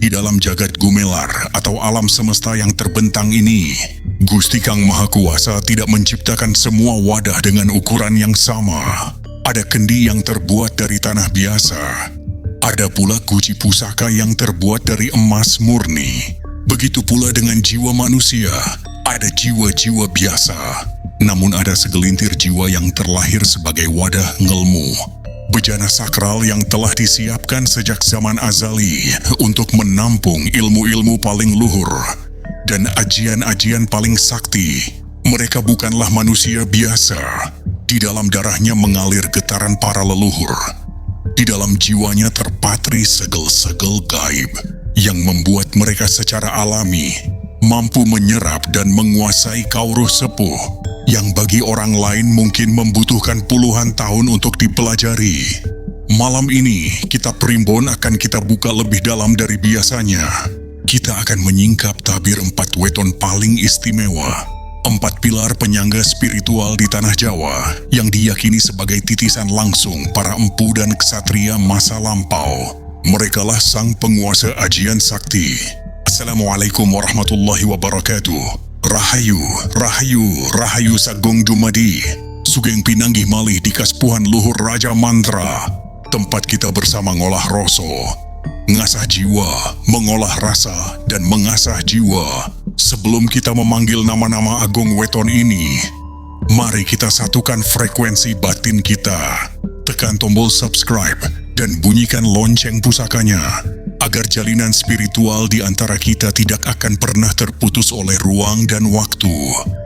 Di dalam jagat gumelar atau alam semesta yang terbentang ini, Gusti Kang Maha Kuasa tidak menciptakan semua wadah dengan ukuran yang sama. Ada kendi yang terbuat dari tanah biasa. Ada pula guci pusaka yang terbuat dari emas murni. Begitu pula dengan jiwa manusia, ada jiwa-jiwa biasa. Namun ada segelintir jiwa yang terlahir sebagai wadah ngelmu. Bejana sakral yang telah disiapkan sejak zaman azali untuk menampung ilmu-ilmu paling luhur dan ajian-ajian paling sakti. Mereka bukanlah manusia biasa. Di dalam darahnya mengalir getaran para leluhur. Di dalam jiwanya terpatri segel-segel gaib yang membuat mereka secara alami mampu menyerap dan menguasai kauruh sepuh yang bagi orang lain mungkin membutuhkan puluhan tahun untuk dipelajari. Malam ini, kitab Primbon akan kita buka lebih dalam dari biasanya. Kita akan menyingkap tabir 4 weton paling istimewa, 4 pilar penyangga spiritual di tanah Jawa yang diyakini sebagai titisan langsung para empu dan ksatria masa lampau. Merekalah sang penguasa ajian sakti. Assalamualaikum warahmatullahi wabarakatuh. Rahayu, rahayu, rahayu Sagong Dumadi, Sugeng Pinanggih malih di Kaspuhan Luhur Raja Mantra. Tempat kita bersama ngolah roso, ngasah jiwa, mengolah rasa, dan mengasah jiwa. Sebelum kita memanggil nama-nama agung weton ini, mari kita satukan frekuensi batin kita. Tekan tombol subscribe dan bunyikan lonceng pusakanya, agar jalinan spiritual di antara kita tidak akan pernah terputus oleh ruang dan waktu.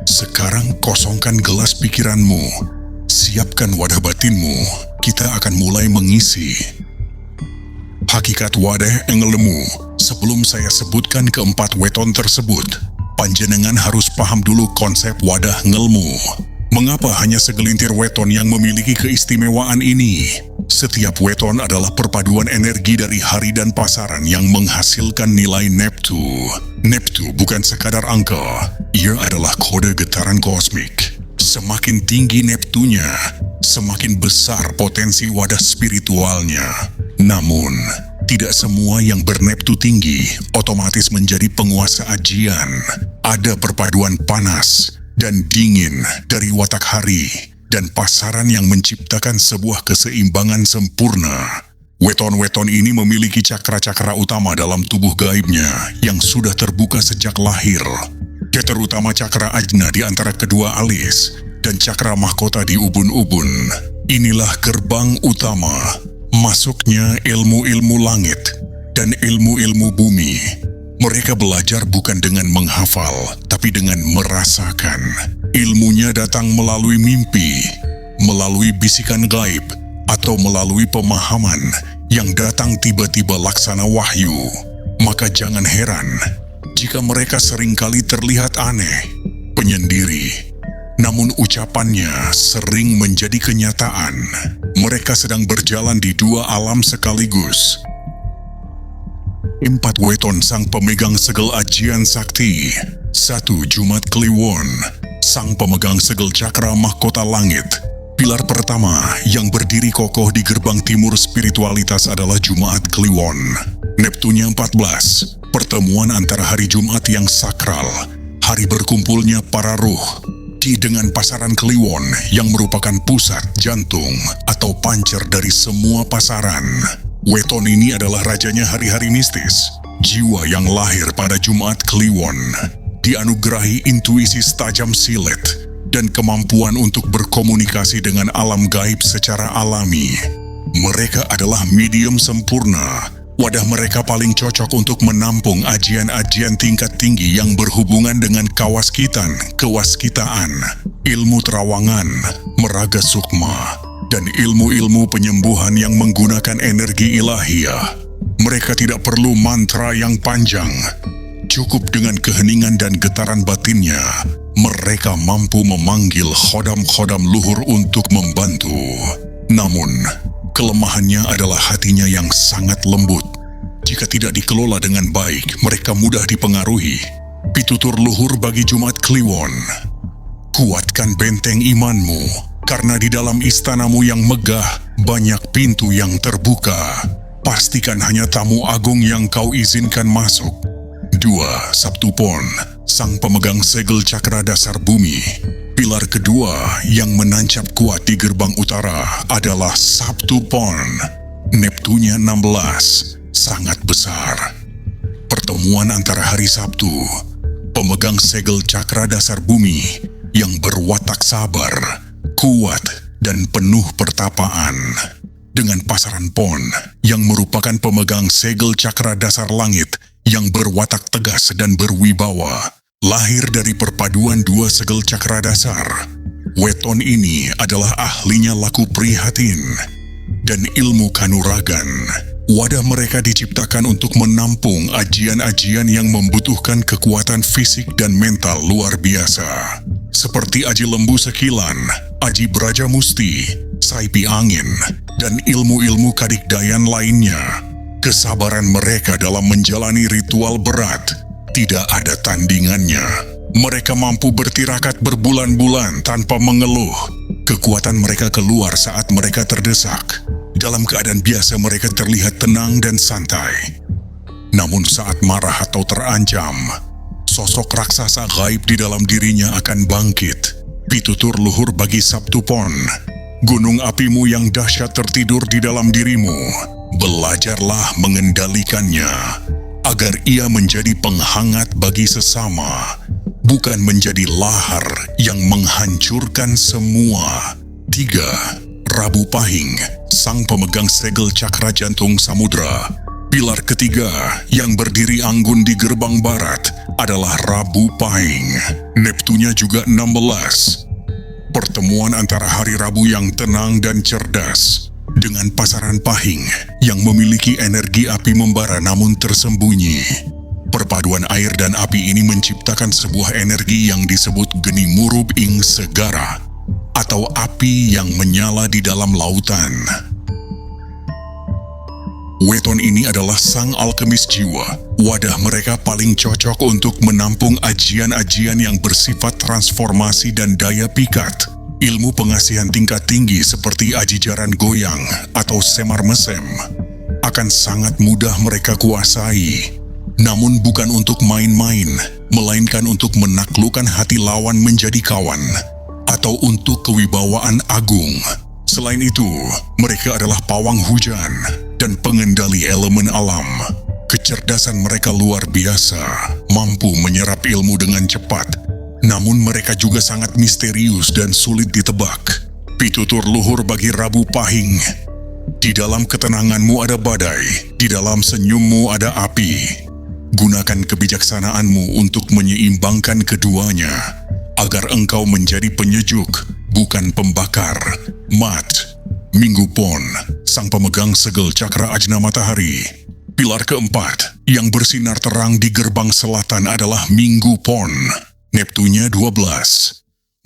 Sekarang kosongkan gelas pikiranmu, siapkan wadah batinmu, kita akan mulai mengisi. Hakikat wadah engelemu. Sebelum saya sebutkan keempat weton tersebut, panjenengan harus paham dulu konsep wadah ngelmu. Mengapa hanya segelintir weton yang memiliki keistimewaan ini? Setiap weton adalah perpaduan energi dari hari dan pasaran yang menghasilkan nilai Neptu. Neptu bukan sekadar angka, ia adalah kode getaran kosmik. Semakin tinggi Neptunya, semakin besar potensi wadah spiritualnya. Namun, tidak semua yang berneptu tinggi otomatis menjadi penguasa ajian. Ada perpaduan panas dan dingin dari watak hari dan pasaran yang menciptakan sebuah keseimbangan sempurna. Weton-weton ini memiliki cakra-cakra utama dalam tubuh gaibnya yang sudah terbuka sejak lahir. Terutama cakra ajna di antara kedua alis dan cakra mahkota di ubun-ubun. Inilah gerbang utama masuknya ilmu-ilmu langit dan ilmu-ilmu bumi. Mereka belajar bukan dengan menghafal, tapi dengan merasakan. Ilmunya datang melalui mimpi, melalui bisikan gaib, atau melalui pemahaman yang datang tiba-tiba laksana wahyu. Maka jangan heran jika mereka seringkali terlihat aneh, penyendiri. Namun ucapannya sering menjadi kenyataan. Mereka sedang berjalan di dua alam sekaligus. 4 weton sang pemegang segel ajian sakti. 1 Jumat Kliwon, sang pemegang segel cakra mahkota langit. Pilar pertama yang berdiri kokoh di gerbang timur spiritualitas adalah Jumat Kliwon. Neptunya 14, pertemuan antara hari Jumat yang sakral, hari berkumpulnya para ruh, dengan pasaran Kliwon yang merupakan pusat jantung atau pancer dari semua pasaran. Weton ini adalah rajanya hari-hari mistis. Jiwa yang lahir pada Jumat Kliwon dianugerahi intuisi tajam silet dan kemampuan untuk berkomunikasi dengan alam gaib secara alami. Mereka adalah medium sempurna. Wadah mereka paling cocok untuk menampung ajian-ajian tingkat tinggi yang berhubungan dengan kawaskitan, kewaskitaan, ilmu terawangan, meraga sukma, dan ilmu-ilmu penyembuhan yang menggunakan energi ilahiyah. Mereka tidak perlu mantra yang panjang. Cukup dengan keheningan dan getaran batinnya, mereka mampu memanggil khodam-khodam luhur untuk membantu. Namun, kelemahannya adalah hatinya yang sangat lembut. Jika tidak dikelola dengan baik, mereka mudah dipengaruhi. Pitutur luhur bagi Jumat Kliwon: kuatkan benteng imanmu, karena di dalam istanamu yang megah banyak pintu yang terbuka. pastikan hanya tamu agung yang kau izinkan masuk. 2. Sabtu Pon, sang pemegang segel cakra dasar bumi. Pilar kedua yang menancap kuat di gerbang utara adalah Sabtu Pon. Neptunya 16, sangat besar. Pertemuan antara hari Sabtu, pemegang segel cakra dasar bumi yang berwatak sabar, kuat, dan penuh pertapaan, dengan pasaran Pon yang merupakan pemegang segel cakra dasar langit yang berwatak tegas dan berwibawa, lahir dari perpaduan dua segel cakra dasar. Weton ini adalah ahlinya laku prihatin dan ilmu kanuragan. Wadah mereka diciptakan untuk menampung ajian-ajian yang membutuhkan kekuatan fisik dan mental luar biasa, seperti aji lembu sekilan, aji braja musti, saipi angin, dan ilmu-ilmu kadikdayan lainnya. Kesabaran mereka dalam menjalani ritual berat tidak ada tandingannya. Mereka mampu bertirakat berbulan-bulan tanpa mengeluh. Kekuatan mereka keluar saat mereka terdesak. Dalam keadaan biasa mereka terlihat tenang dan santai. Namun saat marah atau terancam, sosok raksasa gaib di dalam dirinya akan bangkit. Pitutur luhur bagi Sabtu Pon, gunung apimu yang dahsyat tertidur di dalam dirimu. Belajarlah mengendalikannya agar ia menjadi penghangat bagi sesama, bukan menjadi lahar yang menghancurkan semua. 3. Rabu Pahing, sang pemegang segel cakra jantung samudra. Pilar ketiga yang berdiri anggun di gerbang barat adalah Rabu Pahing. Neptunya juga 16. Pertemuan antara hari Rabu yang tenang dan cerdas dengan pasaran Pahing yang memiliki energi api membara namun tersembunyi. Perpaduan air dan api ini menciptakan sebuah energi yang disebut geni murub ing segara, atau api yang menyala di dalam lautan. Weton ini adalah sang alkemis jiwa. Wadah mereka paling cocok untuk menampung ajian-ajian yang bersifat transformasi dan daya pikat. Ilmu pengasihan tingkat tinggi seperti aji jaran goyang atau semar mesem akan sangat mudah mereka kuasai. Namun bukan untuk main-main, melainkan untuk menaklukkan hati lawan menjadi kawan, atau untuk kewibawaan agung. Selain itu, mereka adalah pawang hujan dan pengendali elemen alam. Kecerdasan mereka luar biasa, mampu menyerap ilmu dengan cepat. Namun mereka juga sangat misterius dan sulit ditebak. Pitutur luhur bagi Rabu Pahing, di dalam ketenanganmu ada badai, di dalam senyummu ada api. Gunakan kebijaksanaanmu untuk menyeimbangkan keduanya, agar engkau menjadi penyejuk, bukan pembakar. Mat, Minggu Pon, sang pemegang segel cakra ajna matahari. Pilar keempat yang bersinar terang di gerbang selatan adalah Minggu Pon. Neptunya 12.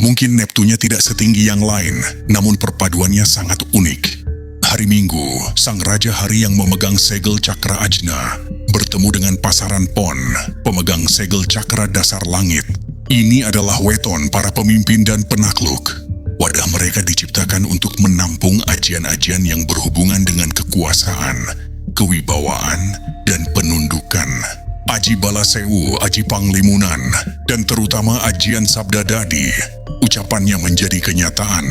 Mungkin Neptunya tidak setinggi yang lain, namun perpaduannya sangat unik. Hari Minggu, sang raja hari yang memegang segel cakra ajna, bertemu dengan pasaran Pon, pemegang segel cakra dasar langit. Ini adalah weton para pemimpin dan penakluk. Wadah mereka diciptakan untuk menampung ajian-ajian yang berhubungan dengan kekuasaan, kewibawaan, dan penundukan. Aji Balasewu, Aji Panglimunan, dan terutama ajian Sabda Dadi. Ucapannya menjadi kenyataan,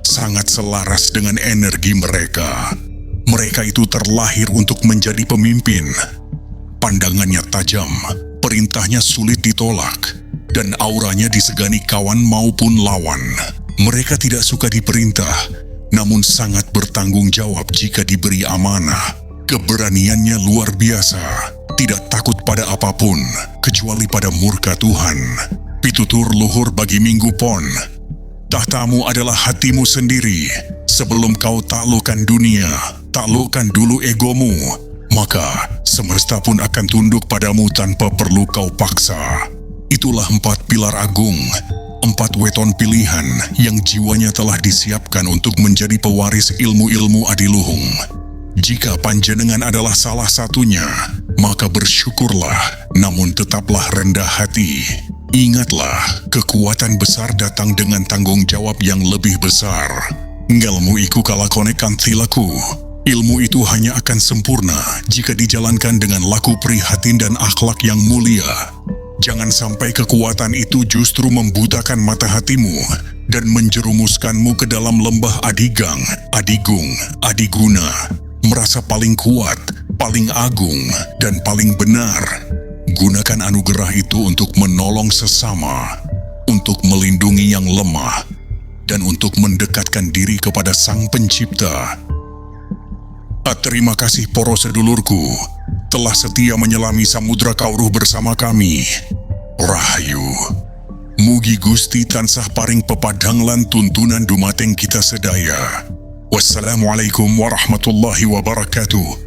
sangat selaras dengan energi mereka. Mereka itu terlahir untuk menjadi pemimpin. Pandangannya tajam, perintahnya sulit ditolak, dan auranya disegani kawan maupun lawan. Mereka tidak suka diperintah, namun sangat bertanggung jawab jika diberi amanah. Keberaniannya luar biasa, tidak takut pada apapun, kecuali pada murka Tuhan. Pitutur luhur bagi Minggu Pon, tahtamu adalah hatimu sendiri. Sebelum kau taklukkan dunia, taklukkan dulu egomu, maka semesta pun akan tunduk padamu tanpa perlu kau paksa. Itulah 4 pilar agung, 4 weton pilihan yang jiwanya telah disiapkan untuk menjadi pewaris ilmu-ilmu adiluhung. Jika panjenengan adalah salah satunya, maka bersyukurlah, namun tetaplah rendah hati. Ingatlah, kekuatan besar datang dengan tanggung jawab yang lebih besar. Ngelmu iku kalakone kantilaku, Ilmu itu hanya akan sempurna jika dijalankan dengan laku prihatin dan akhlak yang mulia. Jangan sampai kekuatan itu justru membutakan mata hatimu dan menjerumuskanmu ke dalam lembah adigang, adigung, adiguna, merasa paling kuat, paling agung, dan paling benar. Gunakan anugerah itu untuk menolong sesama, untuk melindungi yang lemah, dan untuk mendekatkan diri kepada Sang Pencipta. Terima kasih poro sedulurku, telah setia menyelami samudra kauruh bersama kami. Rahayu. Mugi Gusti tansah paring pepadang lan tuntunan dumateng kita sedaya. Wassalamualaikum warahmatullahi wabarakatuh.